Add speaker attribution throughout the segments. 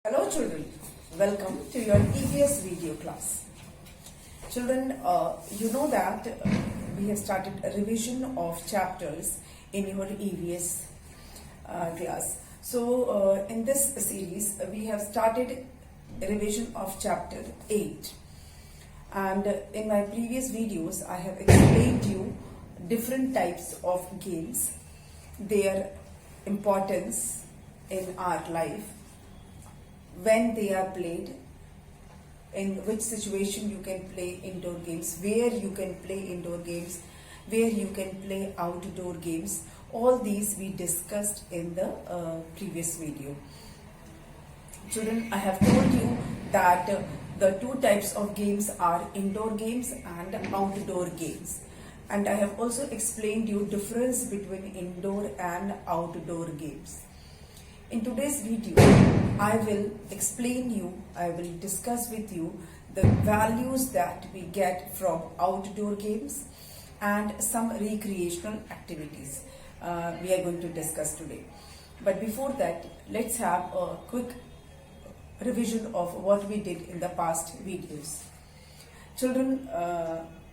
Speaker 1: Hello children, welcome to your EVS video class. Children, you know that we have started a revision of chapters in your EVS class. So in this series, we have started a revision of chapter 8. And in my previous videos, I have explained you different types of games, their importance in our life, when they are played, in which situation you can play indoor games, where you can play indoor games, where you can play outdoor games. All these we discussed in the previous video. Children, I have told you that the two types of games are indoor games and outdoor games. And I have also explained you difference between indoor and outdoor games. In today's video, I will discuss with you the values that we get from outdoor games and some recreational activities we are going to discuss today. But before that, let's have a quick revision of what we did in the past videos. Children,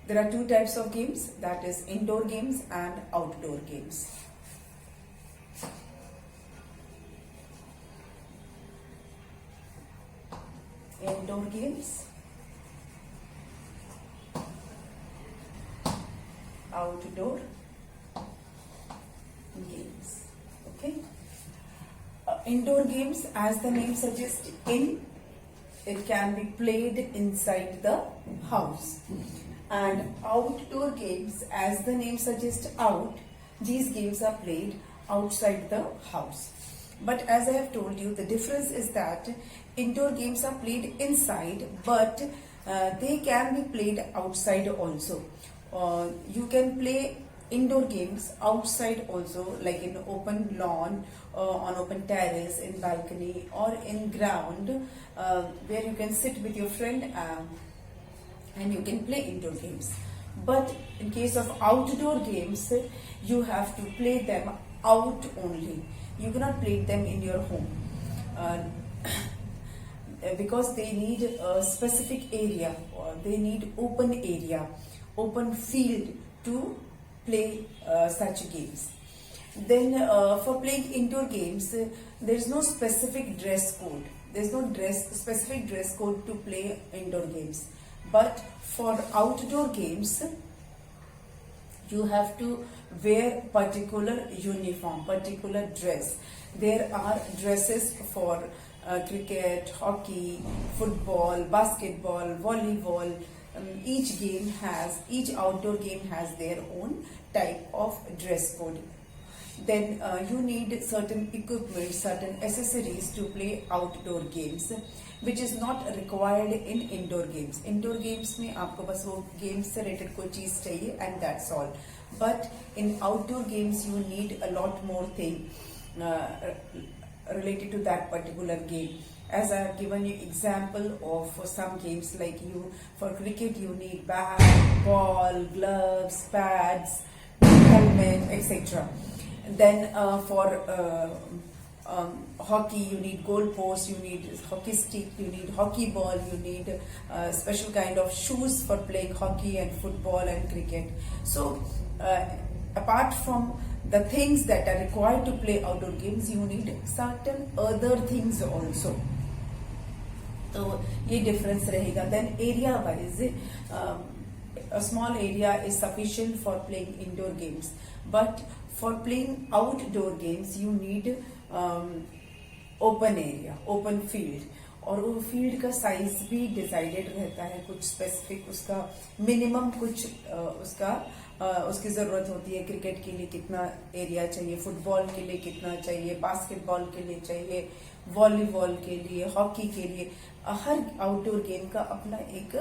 Speaker 1: there are two types of games, that is indoor games and outdoor games. Indoor games, outdoor games. Okay. Indoor games, as the name suggests, it can be played inside the house. And outdoor games, as the name suggests, out, these games are played outside the house. But as I have told you, the difference is that indoor games are played inside, but they can be played outside also. You can play indoor games outside also, like in open lawn, on open terrace, in balcony, or in ground, where you can sit with your friend and you can play indoor games. But in case of outdoor games, you have to play them out only. You cannot play them in your home because they need a specific area, or they need open area, open field to play such games. Then for playing indoor games, there is no specific dress code. There is no specific dress code to play indoor games. But for outdoor games, you have to wear particular uniform, particular dress. There are dresses for cricket, hockey, football, basketball, volleyball. Each outdoor game has their own type of dress code. Then you need certain equipment, certain accessories to play outdoor games, which is not required in indoor games. Indoor games में आपको बस वो games से related कोई चीज चाहिए and that's all. But in outdoor games you need a lot more thing related to that particular game. As I have given you example of some games, like for cricket you need bat, ball, gloves, pads, helmet, etc. Then for hockey you need goal post, you need hockey stick, you need hockey ball, you need special kind of shoes for playing hockey and football and cricket. So apart from the things that are required to play outdoor games, you need certain other things also. So ये difference रहेगा. Then area wise, a small area is sufficient for playing indoor games, but for playing outdoor games you need open area, open field. और वो field का size भी decided रहता है, कुछ specific उसका मिनिमम कुछ उसकी जरूरत होती है. क्रिकेट के लिए कितना एरिया चाहिए, फुटबॉल के लिए कितना चाहिए, बास्केटबॉल के लिए चाहिए, वॉलीबॉल के लिए, हॉकी के लिए. हर आउटडोर गेम का अपना एक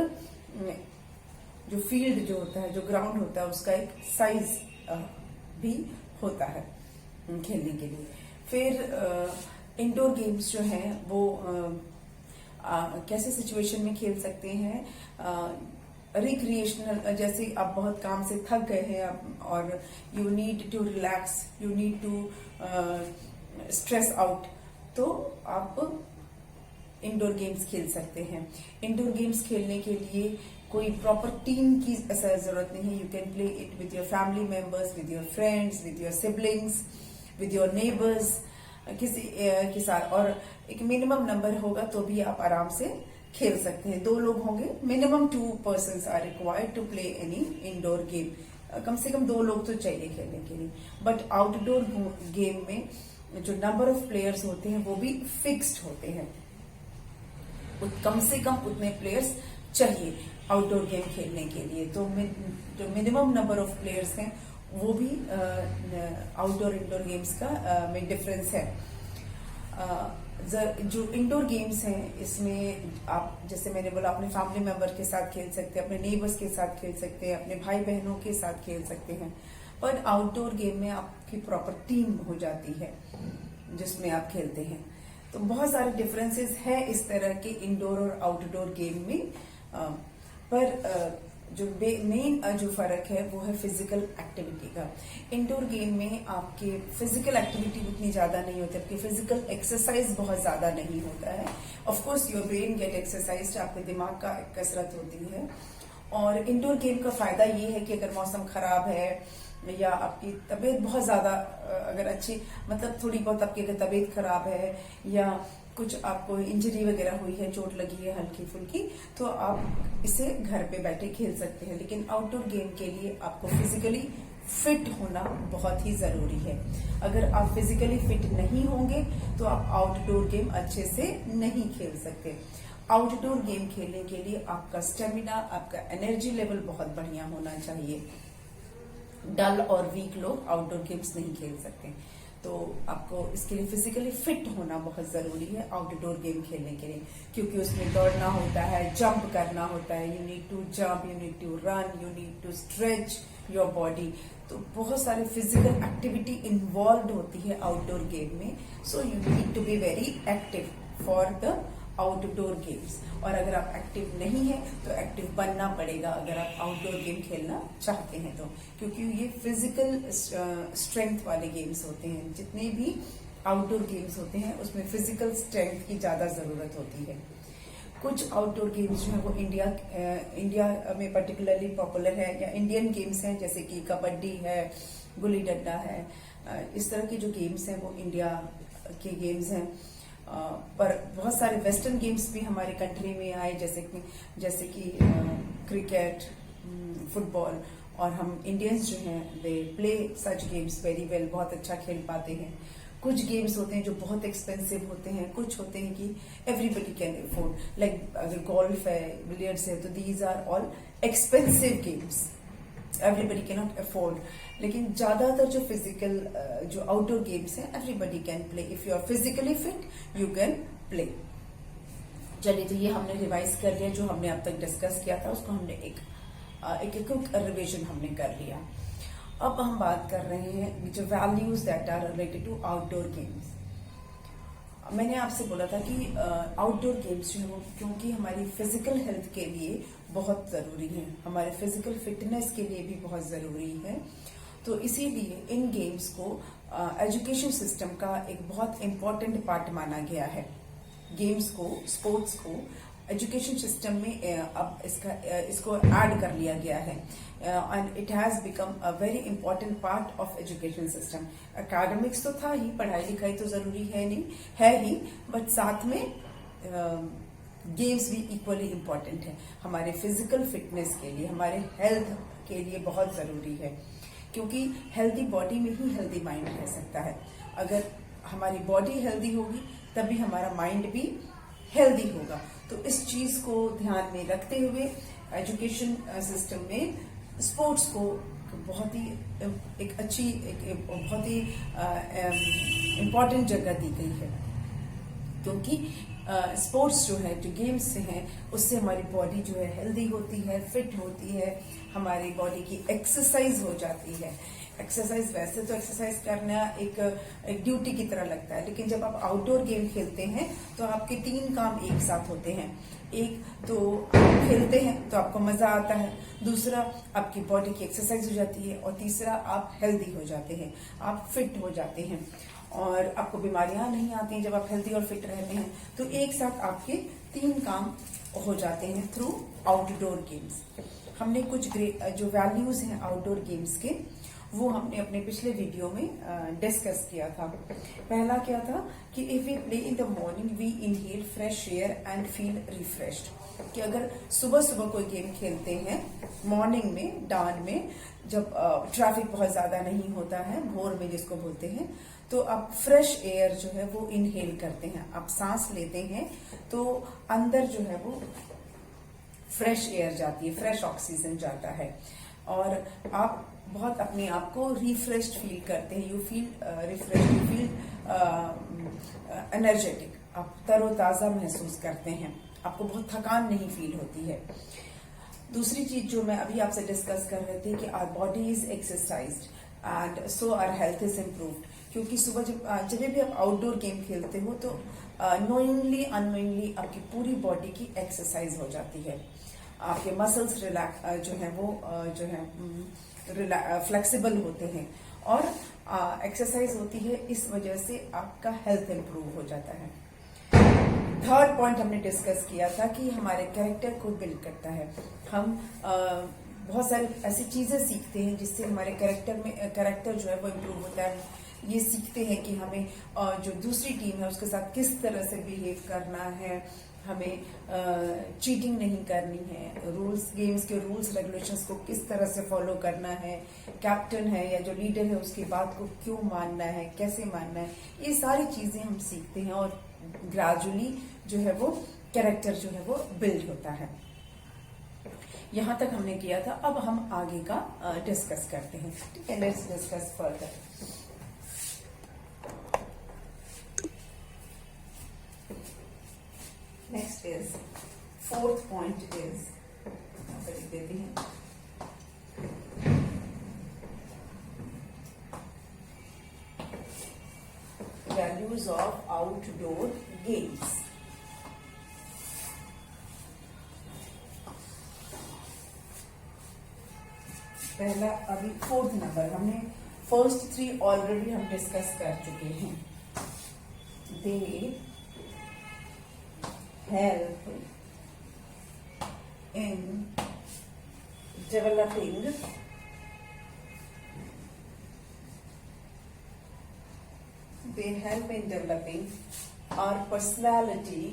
Speaker 1: जो फील्ड जो होता है, जो ग्राउंड होता है, उसका एक साइज भी होता है खेलने के लिए. फिर इंडोर गेम्स जो हैं वो कैसे सिचुएशन में खेल सकते हैं. रिक्रिएशनल, जैसे आप बहुत काम से थक गए हैं और you need to relax, you need to stress out, तो आप इंडोर गेम्स खेल सकते हैं। इंडोर गेम्स खेलने के लिए कोई प्रॉपर टीम की जरूरत नहीं है। You can play it with your family members, with your friends, with your siblings, with your neighbours, किसी के साथ। और एक मिनिमम नंबर होगा तो भी आप आराम से खेल सकते हैं। 2 लोग होंगे, minimum 2 persons are required to play any indoor game. कम से कम 2 लोग तो चाहिए खेलने के लिए। बट आउटडोर गेम में जो नंबर ऑफ प्लेयर्स होते हैं वो भी फिक्स्ड होते हैं। कम से कम उतने प्लेयर्स चाहिए आउटडोर गेम खेलने के लिए। तो जो मिनिमम नंबर ऑफ प्लेयर्स हैं वो भी आउटडोर इंडोर गेम्स का में डिफरेंस है। जो इंडोर गेम्स हैं इसमें आप, जैसे मैंने बोला, अपने फैमिली मेंबर के साथ खेल सकते हैं, अपने नेबर्स के साथ खेल सकते हैं, अपने भाई बहनों के साथ खेल सकते हैं। पर आउटडोर गेम में आपकी प्रॉपर टीम हो जाती है जिसमें आप खेलते हैं। तो बहुत सारे डिफरेंसेस है इस तरह के इंडोर और आउटडोर गेम में। पर जो मेन जो फर्क है वो है फिजिकल एक्टिविटी का। इंडोर गेम में आपके फिजिकल एक्टिविटी उतनी ज्यादा नहीं होती, आपकी फिजिकल एक्सरसाइज बहुत ज्यादा नहीं होता है। Of course your brain get exercise, आपके दिमाग का कसरत होती है। और इंडोर गेम का फायदा ये है कि अगर मौसम खराब है या आपकी तबीयत बहुत ज्यादा अगर अच्छी, मतलब थोड़ी बहुत आपकी अगर तबीयत खराब है या कुछ आपको इंजरी वगैरह हुई है, चोट लगी है हल्की फुल्की, तो आप इसे घर पे बैठे खेल सकते हैं। लेकिन आउटडोर गेम के लिए आपको फिजिकली फिट होना बहुत ही जरूरी है। अगर आप फिजिकली फिट नहीं होंगे तो आप आउटडोर गेम अच्छे से नहीं खेल सकते। आउटडोर गेम खेलने के लिए आपका स्टेमिना, आपका एनर्जी लेवल बहुत बढ़िया होना चाहिए। डल और वीक लोग आउटडोर गेम्स नहीं खेल सकते। तो आपको इसके लिए फिजिकली फिट होना बहुत जरूरी है आउटडोर गेम खेलने के लिए, क्योंकि उसमें दौड़ना होता है, जंप करना होता है। You need to jump, you need to run, you need to stretch your body. तो बहुत सारी फिजिकल एक्टिविटी इन्वॉल्व होती है आउटडोर गेम में। So you need to be very active for the outdoor games. और अगर आप एक्टिव नहीं है तो एक्टिव बनना पड़ेगा अगर आप आउटडोर गेम खेलना चाहते हैं तो, क्योंकि ये फिजिकल स्ट्रेंथ वाले गेम्स होते हैं। जितने भी आउटडोर गेम्स होते हैं उसमें फिजिकल स्ट्रेंथ की ज्यादा जरूरत होती है। कुछ आउटडोर गेम्स जो है वो इंडिया में पर्टिकुलरली पॉपुलर है, या इंडियन गेम्स हैं, जैसे कि कबड्डी है, गुल्ली डंडा है। इस तरह के जो गेम्स हैं वो इंडिया के गेम्स हैं। पर बहुत सारे वेस्टर्न गेम्स भी हमारे कंट्री में आए, जैसे कि क्रिकेट, फुटबॉल। और हम इंडियंस जो हैं they play such games very well, बहुत अच्छा खेल पाते हैं। कुछ गेम्स होते हैं जो बहुत एक्सपेंसिव होते हैं, कुछ होते हैं कि एवरीबडी कैन अफोर्ड, लाइक अगर गोल्फ है, बिलियर्ड्स है, तो these are all expensive games, everybody can not afford. लेकिन ज्यादातर जो फिजिकल जो आउटडोर गेम्स हैं everybody can play. If you are physically fit you can play. चलिए, तो ये हमने रिवाइज कर लिया जो हमने अब तक डिस्कस किया था, उसको हमने एक क्विक रिविजन हमने कर लिया। अब हम बात कर रहे हैं जो values that are related to outdoor games. मैंने आपसे बोला था कि आउटडोर गेम्स जो है वो क्योंकि हमारी फिजिकल हेल्थ के लिए बहुत जरूरी है, हमारे फिजिकल फिटनेस के लिए भी बहुत जरूरी है, तो इसीलिए इन गेम्स को एजुकेशन सिस्टम का एक बहुत इम्पोर्टेंट पार्ट माना गया है। गेम्स को, स्पोर्ट्स को एजुकेशन सिस्टम में अब इसको ऐड कर लिया गया है and it has become a very important part of education system. Academics तो था ही, पढ़ाई लिखाई तो जरूरी है नहीं है ही, बट साथ में गेम्स भी इक्वली इम्पोर्टेंट है हमारे फिजिकल फिटनेस के लिए, हमारे हेल्थ के लिए बहुत जरूरी है, क्योंकि हेल्दी बॉडी में ही हेल्दी माइंड रह सकता है। अगर हमारी बॉडी हेल्दी होगी तभी हमारा माइंड भी हेल्दी होगा। तो इस चीज को ध्यान में रखते हुए एजुकेशन सिस्टम में स्पोर्ट्स को बहुत ही एक अच्छी बहुत ही इम्पोर्टेंट जगह दी गई है, क्योंकि स्पोर्ट्स जो है, जो गेम्स हैं, उससे हमारी बॉडी जो है हेल्दी होती है, फिट होती है, हमारी बॉडी की एक्सरसाइज हो जाती है। एक्सरसाइज, वैसे तो एक्सरसाइज करना एक ड्यूटी की तरह लगता है, लेकिन जब आप आउटडोर गेम खेलते हैं तो आपके 3 काम एक साथ होते हैं। एक तो आप खेलते हैं तो आपको मजा आता है, दूसरा आपकी बॉडी की एक्सरसाइज हो जाती है, और तीसरा आप हेल्दी हो जाते हैं, आप फिट हो जाते हैं। और आपको बीमारियां नहीं आती जब आप हेल्दी और फिट रहते हैं। तो एक साथ आपके 3 काम हो जाते हैं थ्रू आउटडोर गेम्स। हमने कुछ जो वैल्यूज हैं आउटडोर गेम्स के, वो हमने अपने पिछले वीडियो में डिस्कस किया था। पहला क्या था कि if we play in the morning we inhale fresh air and feel refreshed. कि अगर सुबह सुबह कोई गेम खेलते हैं मॉर्निंग में, डाउन में, जब ट्रैफिक बहुत ज्यादा नहीं होता है, भोर में जिसको बोलते हैं, तो आप फ्रेश एयर जो है वो इनहेल करते हैं, आप सांस लेते हैं तो अंदर जो है वो फ्रेश एयर जाती है, फ्रेश ऑक्सीजन जाता है और आप बहुत अपने आप को रिफ्रेश्ड फील करते हैं। You feel refresh, you feel energetic, आप तरोताजा महसूस करते हैं, आपको बहुत थकान नहीं फील होती है। दूसरी चीज जो मैं अभी आपसे डिस्कस कर रही थी कि our body is exercised and so our health is improved. क्योंकि सुबह जब भी आप आउटडोर गेम खेलते हो तो नोइंगली अननोइंगली आपकी पूरी बॉडी की एक्सरसाइज हो जाती है, आपके मसल्स जो है वो जो है फ्लेक्सिबल होते हैं और एक्सरसाइज होती है, इस वजह से आपका हेल्थ इंप्रूव हो जाता है। थर्ड पॉइंट हमने डिस्कस किया था कि हमारे कैरेक्टर को बिल्ड करता है। हम बहुत सारी ऐसी चीजें सीखते हैं जिससे हमारे कैरेक्टर जो है वो इम्प्रूव होता है। ये सीखते हैं कि हमें जो दूसरी टीम है उसके साथ किस तरह से बिहेव करना है, हमें चीटिंग नहीं करनी है, गेम्स के रूल्स रेगुलेशंस को किस तरह से फॉलो करना है, कैप्टन है या जो लीडर है उसकी बात को क्यों मानना है, कैसे मानना है, ये सारी चीजें हम सीखते हैं और ग्रेजुअली जो है वो कैरेक्टर जो है वो बिल्ड होता है। यहां तक हमने किया था, अब हम आगे का डिस्कस करते हैं। ठीक है, let's discuss further. Next is fourth point is, लिख देती हैं, वैल्यूज ऑफ आउटडोर गेम्स। पहला अभी 4th नंबर, हमने फर्स्ट 3 ऑलरेडी हम डिस्कस कर चुके हैं। दे help in developing our personality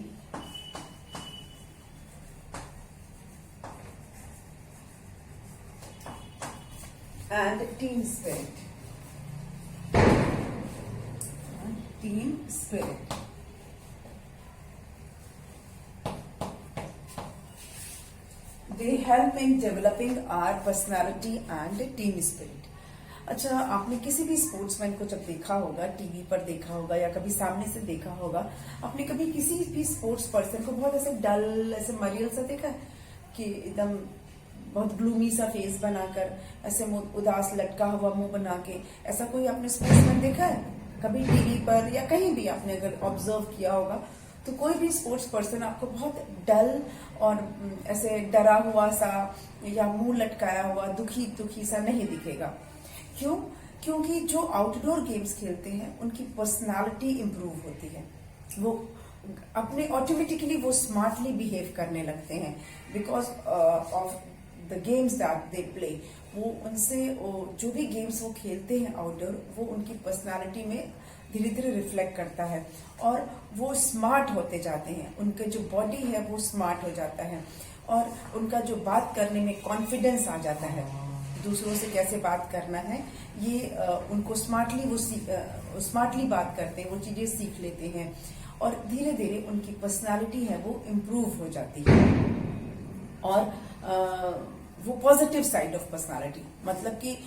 Speaker 1: and team spirit. They help in developing our personality and team spirit. अच्छा, आपने किसी भी स्पोर्ट्समैन को जब देखा होगा, टीवी पर देखा होगा या कभी सामने से देखा होगा, आपने कभी किसी भी स्पोर्ट्स पर्सन को बहुत ऐसे डल, ऐसे मरियल सा देखा है कि एकदम बहुत ग्लूमी सा फेस बनाकर, ऐसे उदास लटका हुआ मुंह बना के, ऐसा कोई आपने स्पोर्ट्समैन देखा है कभी टीवी पर या कहीं भी आपने अगर ऑब्जर्व किया होगा? तो कोई भी स्पोर्ट्स पर्सन आपको बहुत डल और ऐसे डरा हुआ सा या मुंह लटकाया हुआ दुखी सा नहीं दिखेगा। क्यों? क्योंकि जो आउटडोर गेम्स खेलते हैं उनकी पर्सनालिटी इंप्रूव होती है, वो अपने ऑटोमेटिकली वो स्मार्टली बिहेव करने लगते हैं because of the games that they play. वो उनसे जो भी गेम्स वो खेलते हैं आउटडोर, वो उनकी पर्सनालिटी में धीरे धीरे रिफ्लेक्ट करता है और वो स्मार्ट होते जाते हैं, उनके जो बॉडी है वो स्मार्ट हो जाता है और उनका जो बात करने में कॉन्फिडेंस आ जाता है, दूसरों से कैसे बात करना है ये उनको स्मार्टली बात करते हैं, वो चीजें सीख लेते हैं और धीरे धीरे उनकी पर्सनालिटी है वो इम्प्रूव हो जाती है और वो पॉजिटिव साइड ऑफ पर्सनालिटी, मतलब कि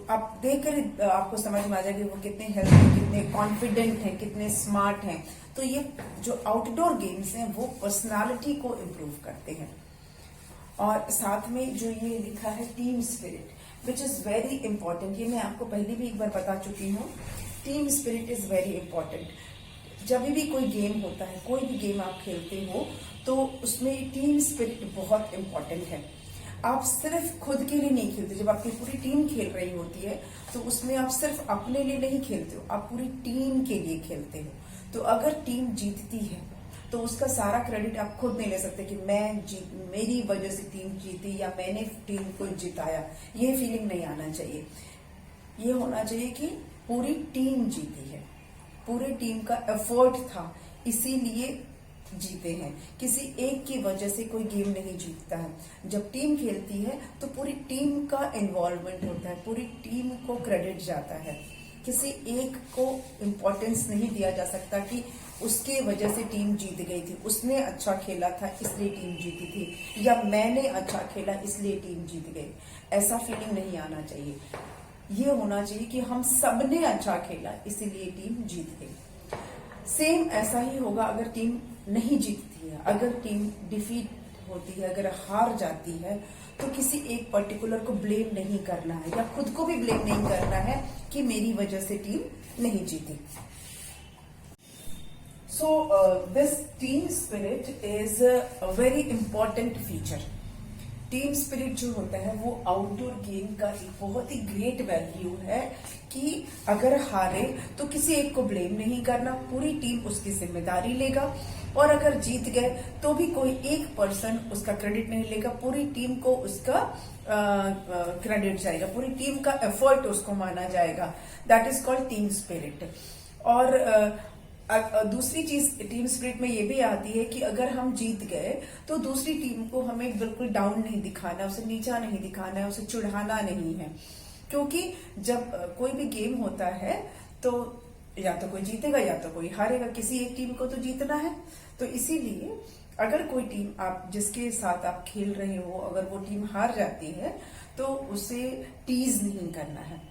Speaker 1: आप देखकर आपको समझ में आ जाएगा वो कितने हेल्थी, कितने कॉन्फिडेंट हैं, कितने स्मार्ट हैं। तो ये जो आउटडोर गेम्स हैं वो पर्सनालिटी को इम्प्रूव करते हैं। और साथ में जो ये लिखा है team spirit, which is very important, ये मैं आपको पहले भी एक बार बता चुकी हूँ। Team spirit is very important. जब भी कोई गेम होता है, कोई भी गेम आप खेलते हो तो उसमें टीम स्पिरिट बहुत इंपॉर्टेंट है। आप सिर्फ खुद के लिए नहीं खेलते। जब आपकी पूरी टीम खेल रही होती है तो उसमें आप सिर्फ अपने लिए नहीं खेलते हो, आप पूरी टीम के लिए खेलते हो। तो अगर टीम जीतती है तो उसका सारा क्रेडिट आप खुद नहीं ले सकते कि मेरी वजह से टीम जीती या मैंने टीम को जिताया। ये फीलिंग नहीं आना चाहिए। ये होना चाहिए कि पूरी टीम जीती है, पूरी टीम का एफर्ट था, इसीलिए जीते हैं। किसी एक की वजह से कोई गेम नहीं जीतता है। जब टीम खेलती है तो पूरी टीम का इन्वॉल्वमेंट होता है, पूरी टीम को क्रेडिट जाता है। किसी एक को इम्पोर्टेंस नहीं दिया जा सकता कि उसके वजह से टीम जीत गई थी, उसने अच्छा खेला था इसलिए टीम जीती थी, या मैंने अच्छा खेला इसलिए टीम जीत गई। ऐसा फीलिंग नहीं आना चाहिए। ये होना चाहिए कि हम सबने अच्छा खेला इसीलिए टीम जीत गई। सेम ऐसा ही होगा अगर टीम नहीं जीतती है, अगर टीम डिफीट होती है, अगर हार जाती है, तो किसी एक पर्टिकुलर को ब्लेम नहीं करना है या खुद को भी ब्लेम नहीं करना है कि मेरी वजह से टीम नहीं जीती। So this team spirit is a very important feature. Team spirit जो होता है वो आउटडोर गेम का एक बहुत ही ग्रेट वैल्यू है कि अगर हारे तो किसी एक को ब्लेम नहीं करना, पूरी टीम उसकी जिम्मेदारी लेगा, और अगर जीत गए तो भी कोई एक पर्सन उसका क्रेडिट नहीं लेगा, पूरी टीम को उसका क्रेडिट जाएगा, पूरी टीम का एफर्ट उसको माना जाएगा। That is called team spirit. और दूसरी चीज टीम स्पिरिट में ये भी आती है कि अगर हम जीत गए तो दूसरी टीम को हमें बिल्कुल डाउन नहीं दिखाना, उसे नीचा नहीं दिखाना है, उसे चिढ़ाना नहीं है। क्योंकि जब कोई भी गेम होता है तो या तो कोई जीतेगा या तो कोई हारेगा, किसी एक टीम को तो जीतना है। तो इसीलिए अगर कोई टीम आप जिसके साथ आप खेल रहे हो, अगर वो टीम हार जाती है तो उसे टीज नहीं करना है,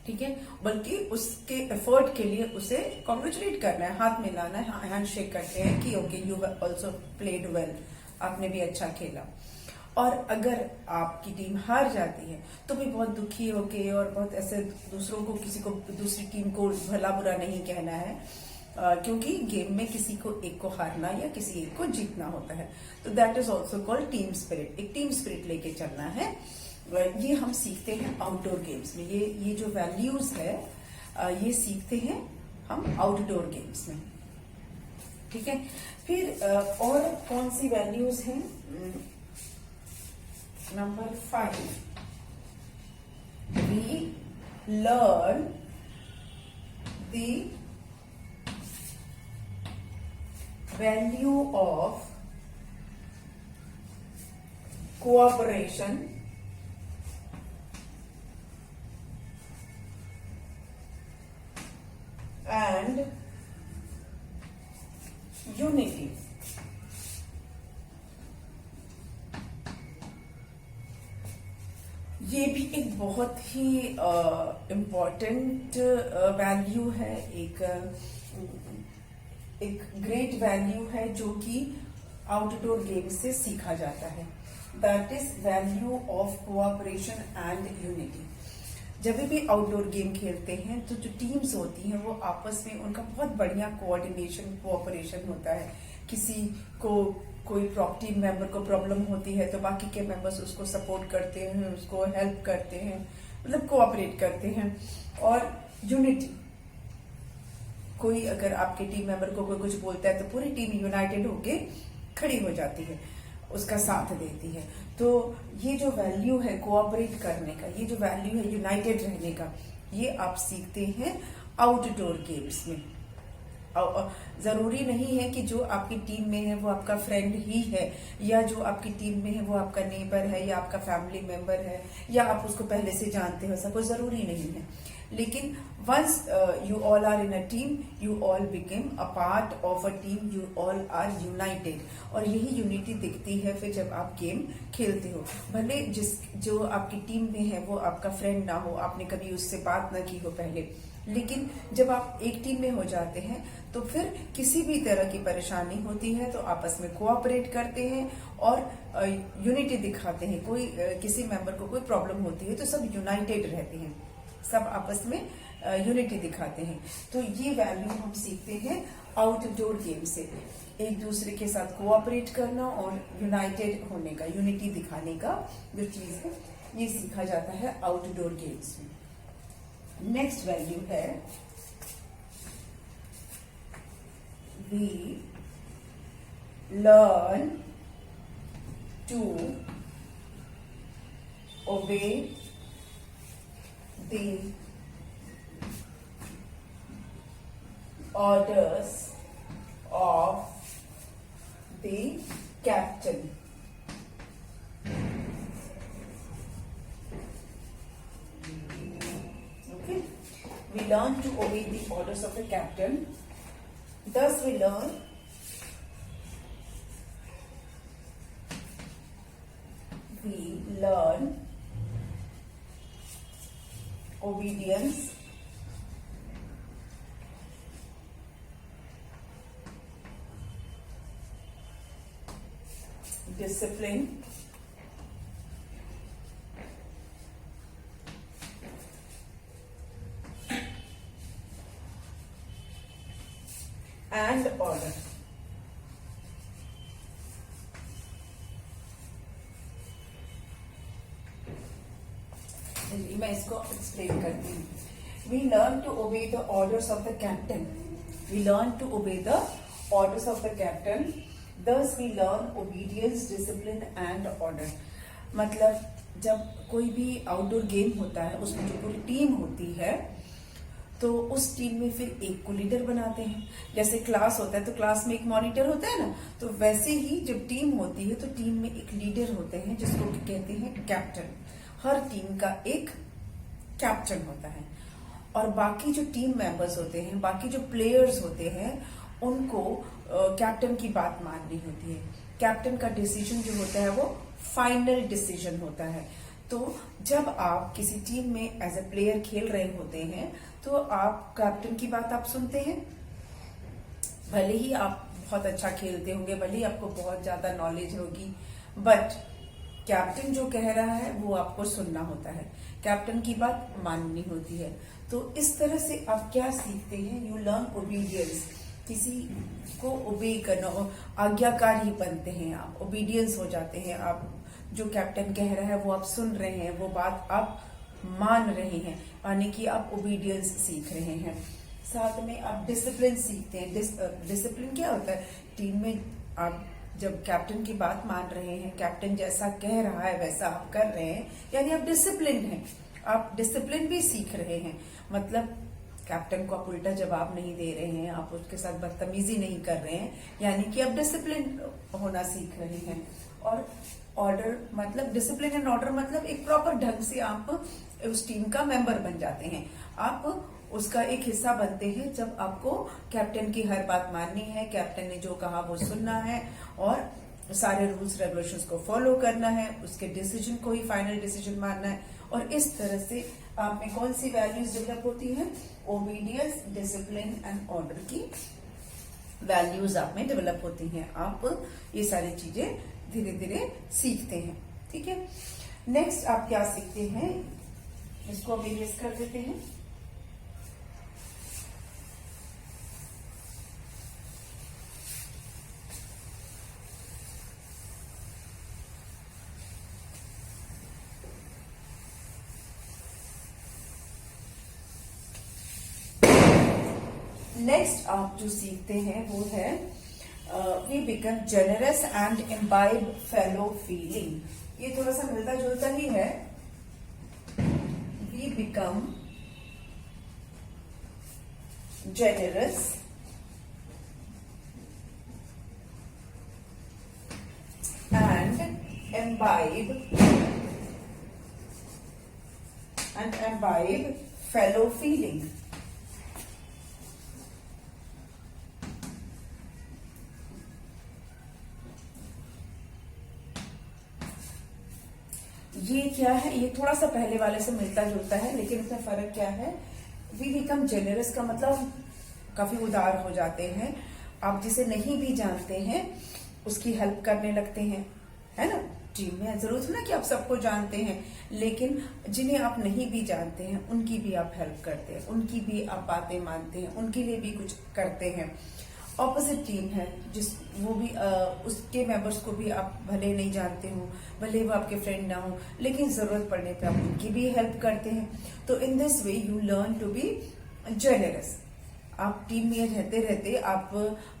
Speaker 1: ठीक है, बल्कि उसके एफर्ट के लिए उसे कॉन्ग्रेचुलेट करना है, हाथ मिलाना है, हैंड शेक करते हैं कि okay you also played well, आपने भी अच्छा खेला। और अगर आपकी टीम हार जाती है तो भी बहुत दुखी होके और बहुत ऐसे दूसरों को, किसी को, दूसरी टीम को भला बुरा नहीं कहना है, क्योंकि गेम में किसी को एक को हारना या किसी एक को जीतना होता है। तो that is also called team spirit. एक टीम स्पिरिट लेके चलना है। ये हम सीखते हैं आउटडोर गेम्स में। ये जो वैल्यूज है ये सीखते हैं हम आउटडोर गेम्स में, ठीक है। फिर और कौन सी वैल्यूज हैं? Number 5, we learn the value of cooperation and unity। ये भी एक बहुत ही इम्पॉर्टेंट वैल्यू है, एक ग्रेट वैल्यू है जो कि आउटडोर गेम से सीखा जाता है। That is value of cooperation and unity. जब भी आउटडोर गेम खेलते हैं तो जो टीम्स होती हैं वो आपस में, उनका बहुत बढ़िया कोऑर्डिनेशन, कोऑपरेशन होता है। किसी को, कोई टीम मेंबर को प्रॉब्लम होती है तो बाकी के मेंबर्स उसको सपोर्ट करते हैं, उसको हेल्प करते हैं, मतलब कोऑपरेट करते हैं। और यूनिटी, कोई अगर आपके टीम मेंबर को कोई कुछ बोलता है तो पूरी टीम यूनाइटेड होके खड़ी हो जाती है, उसका साथ देती है। तो ये जो वैल्यू है कोऑपरेट करने का, ये जो वैल्यू है यूनाइटेड रहने का, ये आप सीखते हैं आउटडोर गेम्स में। जरूरी नहीं है कि जो आपकी टीम में है वो आपका फ्रेंड ही है, या जो आपकी टीम में है वो आपका नेबर है या आपका फैमिली मेंबर है या आप उसको पहले से जानते हो, ऐसा कोई जरूरी नहीं है। लेकिन once you all are in a team, you all became a part of a team, you all are united. और यही यूनिटी दिखती है फिर जब आप गेम खेलते हो। भले जो आपकी टीम में है वो आपका फ्रेंड ना हो, आपने कभी उससे बात ना की हो पहले, लेकिन जब आप एक टीम में हो जाते हैं तो फिर किसी भी तरह की परेशानी होती है तो आपस में कोऑपरेट करते हैं और यूनिटी दिखाते हैं। कोई किसी मेंबर को कोई प्रॉब्लम होती है तो सब यूनाइटेड रहते हैं, सब आपस में यूनिटी दिखाते हैं। तो ये वैल्यू हम सीखते हैं आउटडोर गेम से एक दूसरे के साथ कोऑपरेट करना और यूनाइटेड होने का, यूनिटी दिखाने का जो चीज है ये सीखा जाता है आउटडोर गेम्स में। नेक्स्ट वैल्यू है we learn to obey the orders of the captain. Okay, we learn to obey the orders of the captain. Thus we learn obedience, discipline, and order. मैं इसको एक्सप्लेन करती हूँ। We learn to obey the orders of the captain. We learn to obey the orders of the captain. Thus we learn obedience, discipline and order. मतलब जब कोई भी outdoor game होता है उसमें जो पूरी टीम होती है तो उस टीम में फिर एक को लीडर बनाते हैं। जैसे क्लास होता है तो क्लास में एक मॉनिटर होता है ना, तो वैसे ही जब टीम होती है तो टीम में एक लीडर होते हैं जिसको कहते हैं कैप्टन। हर टीम का एक कैप्टन होता है और बाकी जो टीम मेंबर्स होते हैं, बाकी जो प्लेयर्स होते हैं, उनको कैप्टन की बात माननी होती है। कैप्टन का डिसीजन जो होता है वो फाइनल डिसीजन होता है। तो जब आप किसी टीम में एज ए प्लेयर खेल रहे होते हैं तो आप कैप्टन की बात आप सुनते हैं। भले ही आप बहुत अच्छा खेलते होंगे, भले ही आपको बहुत ज्यादा नॉलेज होगी, बट कैप्टन जो कह रहा है वो आपको सुनना होता है, कैप्टन की बात माननी होती है। तो इस तरह से आप क्या सीखते हैं? You learn obedience. किसी को ओबे करना, आज्ञाकारी बनते हैं आप, ओबीडियंस हो जाते हैं आप। जो कैप्टन कह रहा है वो आप सुन रहे हैं, वो बात आप मान रहे हैं, यानी कि आप ओबीडियंस सीख रहे हैं। साथ में आप डिसिप्लिन सीखते हैं। डिसिप्लिन क्या होता है? टीम में आप जब कैप्टन की बात मान रहे हैं, कैप्टन जैसा कह रहा है वैसा आप कर रहे हैं, यानी आप डिसिप्लिन हैं। आप डिसिप्लिन भी सीख रहे हैं। मतलब कैप्टन को आप उल्टा जवाब नहीं दे रहे हैं, आप उसके साथ बदतमीजी नहीं कर रहे हैं, यानी कि आप डिसिप्लिन होना सीख रहे हैं। और ऑर्डर मतलब डिसिप्लिन एंड ऑर्डर मतलब एक प्रॉपर ढंग से आप उस टीम का मेंबर बन जाते हैं, आप उसका एक हिस्सा बनते हैं जब आपको कैप्टन की हर बात माननी है, कैप्टन ने जो कहा वो सुनना है और सारे रूल्स रेगुलेशंस को फॉलो करना है, उसके डिसीजन को ही फाइनल डिसीजन मानना है। और इस तरह से आप में कौन सी वैल्यूज डेवलप होती हैं? ओबीडियंस, डिसिप्लिन एंड ऑर्डर की वैल्यूज आप में डेवलप होती हैं। आप ये सारी चीजें धीरे धीरे सीखते हैं। ठीक है, नेक्स्ट आप क्या सीखते हैं? इसको अभी इरेज कर देते हैं। नेक्स्ट आप जो सीखते हैं वो है we become generous and imbibe fellow feeling. ये थोड़ा सा मिलता जुलता ही है। We become generous and imbibe fellow feeling। ये क्या है? ये थोड़ा सा पहले वाले से मिलता जुलता है, लेकिन इसमें फर्क क्या है? वी बिकम जेनरस का मतलब काफी उदार हो जाते हैं। आप जिसे नहीं भी जानते हैं उसकी हेल्प करने लगते हैं, है ना? टीम में जरूरत है ना कि आप सबको जानते हैं, लेकिन जिन्हें आप नहीं भी जानते हैं उनकी भी आप हेल्प करते हैं, उनकी भी आप बातें मानते हैं, उनके लिए भी कुछ करते हैं। ऑपोजिट टीम है, जिस वो भी उसके मेंबर्स को भी आप भले नहीं जानते हो, भले वो आपके फ्रेंड ना हो, लेकिन जरूरत पड़ने पे आप उनकी भी हेल्प करते हैं। तो in this way you learn to be generous. आप टीम में रहते रहते, आप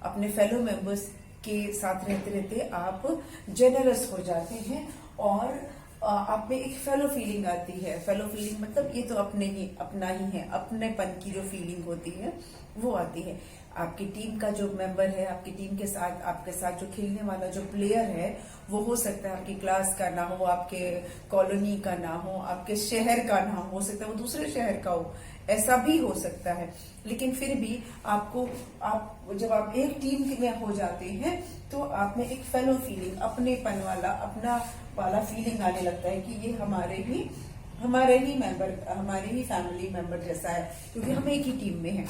Speaker 1: अपने फेलो मेंबर्स के साथ रहते रहते आप जेनरस हो जाते हैं, और आप में एक फेलो फीलिंग आती है। फेलो फीलिंग मतलब ये तो अपने ही अपना ही है, अपनेपन की जो फीलिंग होती है वो आती है। आपकी टीम का जो मेंबर है, आपकी टीम के साथ, आपके साथ जो खेलने वाला जो प्लेयर है, वो हो सकता है आपकी क्लास का ना हो, आपके कॉलोनी का ना हो, आपके शहर का ना हो सकता है वो दूसरे शहर का हो, ऐसा भी हो सकता है। लेकिन फिर भी आपको, आप जब आप एक टीम में हो जाते हैं तो आप में एक फेलो फीलिंग, अपनेपन वाला, अपना वाला फीलिंग आने लगता है कि ये हमारे ही मेंबर, हमारे ही फैमिली मेंबर जैसा है, क्योंकि हम एक ही टीम में हैं।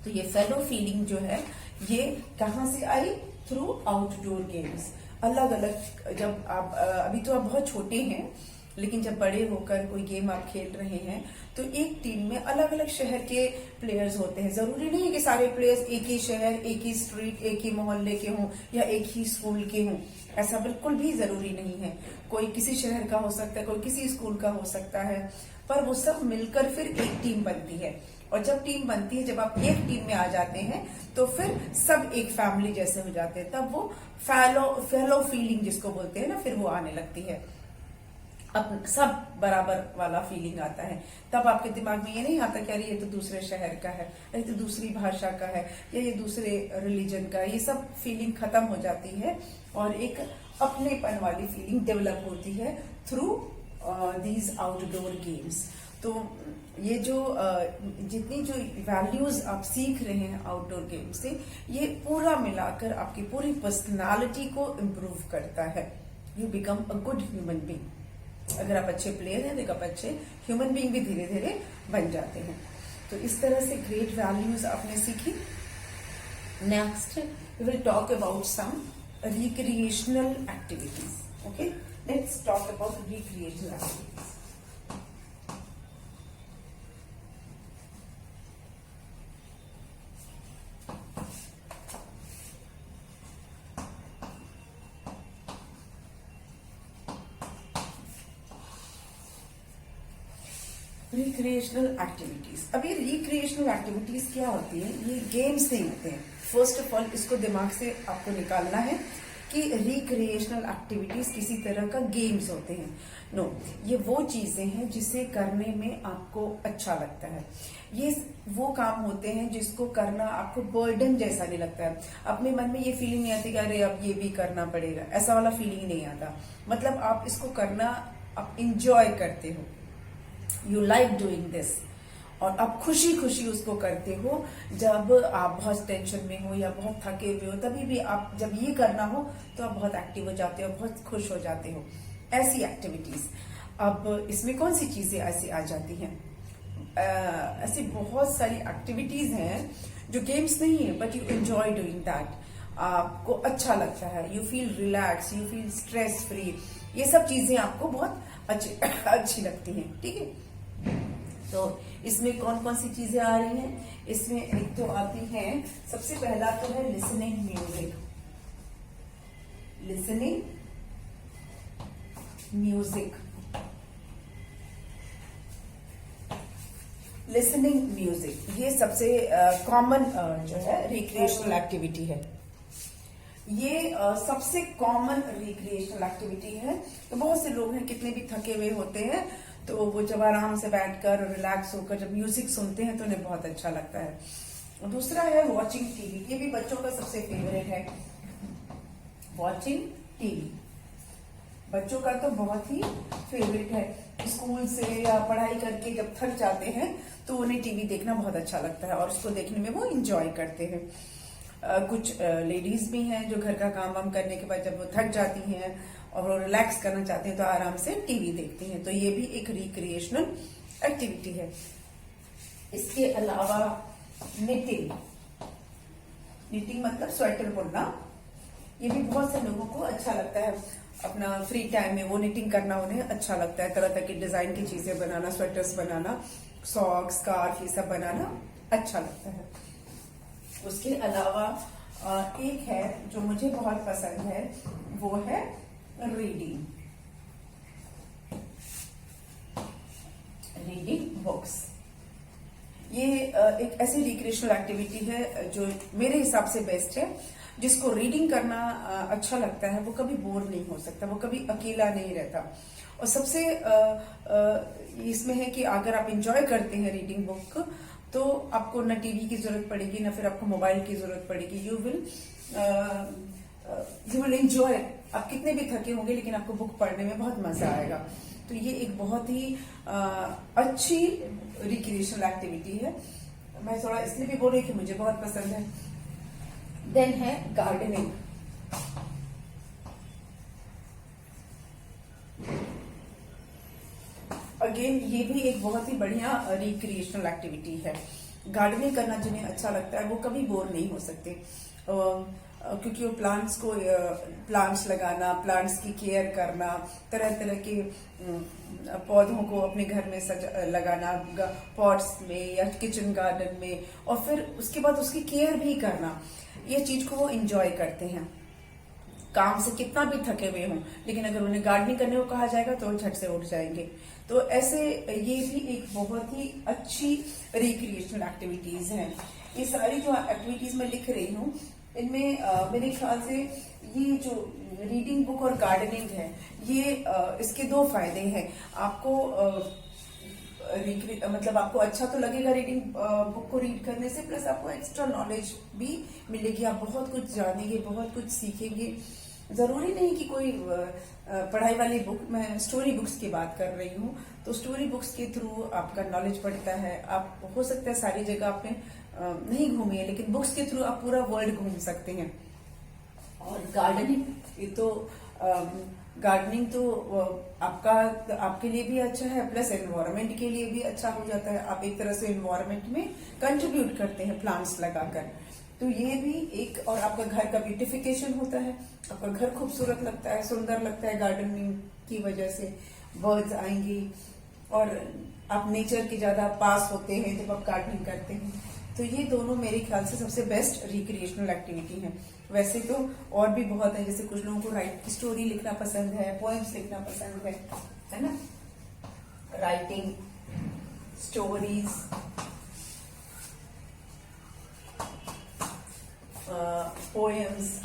Speaker 1: तो ये फेलो फीलिंग जो है ये कहाँ से आई? Through outdoor games. अलग अलग, जब आप अभी तो आप बहुत छोटे हैं, लेकिन जब बड़े होकर कोई गेम आप खेल रहे हैं तो एक टीम में अलग अलग शहर के प्लेयर्स होते हैं। जरूरी नहीं है कि सारे प्लेयर्स एक ही शहर, एक ही स्ट्रीट, एक ही मोहल्ले के हों या एक ही स्कूल के हों, ऐसा बिल्कुल भी जरूरी नहीं है। कोई किसी शहर का हो सकता है, कोई किसी स्कूल का हो सकता है, पर वो सब मिलकर फिर एक टीम बनती है। और जब टीम बनती है, जब आप एक टीम में आ जाते हैं तो फिर सब एक फैमिली जैसे हो जाते हैं, तब वो फेलो फीलिंग जिसको बोलते हैं ना, फिर वो आने लगती है। अब सब बराबर वाला फीलिंग आता है। तब आपके दिमाग में ये नहीं आता कि अरे ये तो दूसरे शहर का है, ये तो दूसरी भाषा का है, या ये दूसरे रिलीजन का है। ये सब फीलिंग खत्म हो जाती है और एक अपनेपन वाली फीलिंग डेवलप होती है थ्रू दीज आउटडोर गेम्स। तो ये जो जितनी जो वैल्यूज आप सीख रहे हैं आउटडोर गेम से, ये पूरा मिलाकर आपकी पूरी पर्सनालिटी को इम्प्रूव करता है। You become a good human being. अगर आप अच्छे प्लेयर हैं तो आप अच्छे ह्यूमन बीइंग भी धीरे धीरे बन जाते हैं। तो इस तरह से ग्रेट वैल्यूज आपने सीखी। Next we will talk about some recreational activities. Okay, let's talk about recreational activities. Recreational activities. अब ये रिक्रिएशनल एक्टिविटीज क्या होती है? ये गेम्स नहीं होते हैं। फर्स्ट ऑफ ऑल इसको दिमाग से आपको निकालना है कि रिक्रिएशनल एक्टिविटीज किसी तरह का गेम्स होते हैं। नो, ये वो चीजें हैं जिसे करने में आपको अच्छा लगता है। ये वो काम होते हैं जिसको करना आपको बर्डन जैसा नहीं लगता है। अपने मन में ये फीलिंग नहीं आती कि अरे अब ये भी करना पड़ेगा, ऐसा वाला फीलिंग नहीं आता। मतलब आप इसको करना आप इंजॉय करते हो, यू लाइक डूइंग दिस, और आप खुशी खुशी उसको करते हो। जब आप बहुत टेंशन में हो या बहुत थके हुए हो, तभी भी आप जब ये करना हो तो आप बहुत एक्टिव हो जाते हो, बहुत खुश हो जाते हो। ऐसी एक्टिविटीज। अब इसमें कौन सी चीजें ऐसी आ जाती हैं? ऐसी बहुत सारी एक्टिविटीज हैं जो गेम्स नहीं है, but you enjoy doing that. आपको अच्छा लगता है, you feel relax, you feel stress free. ये सब चीजें आपको बहुत अच्छी लगती हैं। ठीक है, तो इसमें कौन कौन सी चीजें आ रही हैं? इसमें एक तो आती है, सबसे पहला तो है listening music. Listening music, listening music ये सबसे कॉमन जो है रिक्रिएशनल एक्टिविटी है। ये सबसे कॉमन रिक्रिएशनल एक्टिविटी है। तो बहुत से लोग हैं, कितने भी थके हुए होते हैं, तो वो जब आराम से बैठकर रिलैक्स होकर जब म्यूजिक सुनते हैं तो उन्हें बहुत अच्छा लगता है। दूसरा है वॉचिंग टीवी। ये भी बच्चों का सबसे फेवरेट है, वॉचिंग टीवी। बच्चों का तो बहुत ही फेवरेट है। स्कूल से या पढ़ाई करके जब थक जाते हैं तो उन्हें टीवी देखना बहुत अच्छा लगता है और उसको देखने में वो इंजॉय करते हैं। कुछ लेडीज भी हैं जो घर का काम वाम करने के बाद जब वो थक जाती हैं और वो रिलैक्स करना चाहती हैं तो आराम से टीवी देखती हैं। तो ये भी एक रिक्रिएशनल एक्टिविटी है। इसके अलावा निटिंग, निटिंग मतलब स्वेटर बुनना। ये भी बहुत से लोगों को अच्छा लगता है। अपना फ्री टाइम में वो निटिंग करना उन्हें अच्छा लगता है। तरह तरह की डिजाइन की चीजें बनाना, स्वेटर्स बनाना, सॉक्स, स्कार्फ, ये सब बनाना अच्छा लगता है। उसके अलावा एक है जो मुझे बहुत पसंद है, वो है रीडिंग बुक्स। ये एक ऐसी रिक्रिएशनल एक्टिविटी है जो मेरे हिसाब से बेस्ट है। जिसको रीडिंग करना अच्छा लगता है वो कभी बोर नहीं हो सकता, वो कभी अकेला नहीं रहता। और सबसे इसमें है कि अगर आप इंजॉय करते हैं रीडिंग बुक तो आपको न टीवी की जरूरत पड़ेगी, न फिर आपको मोबाइल की जरूरत पड़ेगी। You will enjoy. आप कितने भी थके होंगे लेकिन आपको बुक पढ़ने में बहुत मजा आएगा। तो ये एक बहुत ही अच्छी रिक्रिएशनल एक्टिविटी है। मैं थोड़ा इसलिए भी बोल रही कि मुझे बहुत पसंद है। देन है गार्डनिंग। अगेन ये भी एक बहुत ही बढ़िया रिक्रिएशनल एक्टिविटी है। गार्डनिंग करना जिन्हें अच्छा लगता है वो कभी बोर नहीं हो सकते, क्योंकि वो प्लांट्स लगाना, प्लांट्स की केयर करना, तरह तरह के पौधों को अपने घर में लगाना, पॉट्स में या किचन गार्डन में, और फिर उसके बाद उसकी केयर भी करना, ये चीज को वो एंजॉय करते हैं। काम से कितना भी थके हुए हों लेकिन अगर उन्हें गार्डनिंग करने को कहा जाएगा तो वो झट से उठ जाएंगे। तो ऐसे ये भी एक बहुत ही अच्छी रिक्रिएशनल एक्टिविटीज हैं। ये सारी जो एक्टिविटीज मैं लिख रही हूँ इनमें मेरे ख्याल से ये जो रीडिंग बुक और गार्डनिंग है ये इसके दो फायदे हैं। आपको मतलब आपको अच्छा तो लगेगा रीडिंग बुक को रीड करने से, प्लस आपको एक्स्ट्रा नॉलेज भी मिलेगी। आप बहुत कुछ जानेंगे, बहुत कुछ सीखेंगे। जरूरी नहीं कि कोई पढ़ाई वाली बुक, मैं स्टोरी बुक्स की बात कर रही हूँ। तो स्टोरी बुक्स के थ्रू आपका नॉलेज बढ़ता है। आप हो सकता है सारी जगह आपने नहीं घूमी है लेकिन बुक्स के थ्रू आप पूरा वर्ल्ड घूम सकते हैं। और गार्डनिंग तो आपके लिए भी अच्छा है, प्लस एनवायरनमेंट के लिए भी अच्छा हो जाता है। आप एक तरह से एनवायरनमेंट में कंट्रीब्यूट करते हैं प्लांट्स लगाकर। तो ये भी एक, और आपका घर का ब्यूटिफिकेशन होता है, आपका घर खूबसूरत लगता है, सुंदर लगता है गार्डनिंग की वजह से। बर्ड्स आएंगी और आप नेचर के ज्यादा पास होते हैं जब आप गार्डनिंग करते हैं। तो ये दोनों मेरे ख्याल से सबसे बेस्ट रिक्रिएशनल एक्टिविटी है। वैसे तो और भी बहुत है, जैसे कुछ लोगों को स्टोरी लिखना पसंद है, पोएम्स लिखना पसंद है ना, राइटिंग स्टोरीज, पोएम्स।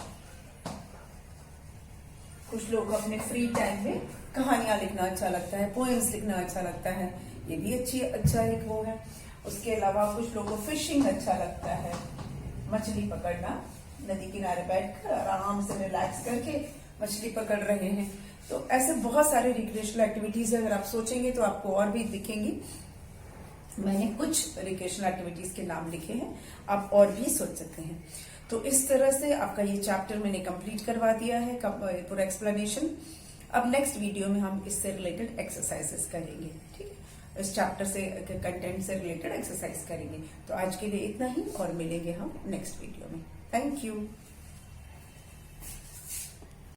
Speaker 1: कुछ लोग अपने फ्री टाइम में कहानियां लिखना अच्छा लगता है, पोएम्स लिखना अच्छा लगता है, ये भी अच्छा एक वो है। उसके अलावा कुछ लोगों को फिशिंग अच्छा लगता है, मछली पकड़ना, नदी किनारे बैठकर आराम से रिलैक्स करके मछली पकड़ रहे हैं। तो ऐसे बहुत सारे रिक्रिएशनल एक्टिविटीज है, अगर आप सोचेंगे तो आपको और भी दिखेंगी। मैंने कुछ रिक्रिएशनल एक्टिविटीज के नाम लिखे हैं, आप और भी सोच सकते हैं। तो इस तरह से आपका ये चैप्टर मैंने कंप्लीट करवा दिया है, पूरा एक्सप्लेनेशन। अब नेक्स्ट वीडियो में हम इससे रिलेटेड एक्सरसाइजेस करेंगे, ठीक है। इस चैप्टर से कंटेंट से रिलेटेड एक्सरसाइज करेंगे। तो आज के लिए इतना ही, और मिलेंगे हम नेक्स्ट वीडियो में। Thank you.